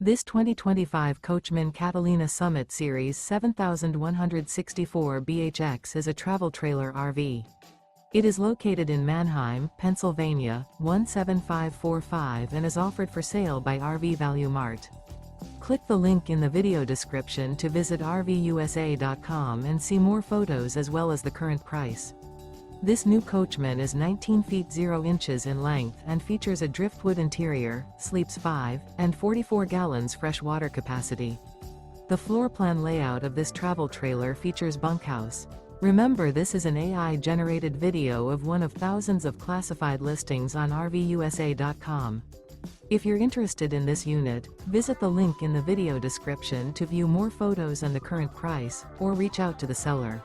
This 2025 Coachmen Catalina Summit Series 7164 BHX is a travel trailer RV. It is located in Manheim, Pennsylvania, 17545 and is offered for sale by RV Value Mart. Click the link in the video description to visit RVUSA.com and see more photos as well as the current price. This new Coachmen is 19 feet 0 inches in length and features a driftwood interior, sleeps 5, and 44 gallons fresh water capacity. The floor plan layout of this travel trailer features bunkhouse. Remember, this is an AI-generated video of one of thousands of classified listings on RVUSA.com. If you're interested in this unit, visit the link in the video description to view more photos and the current price, or reach out to the seller.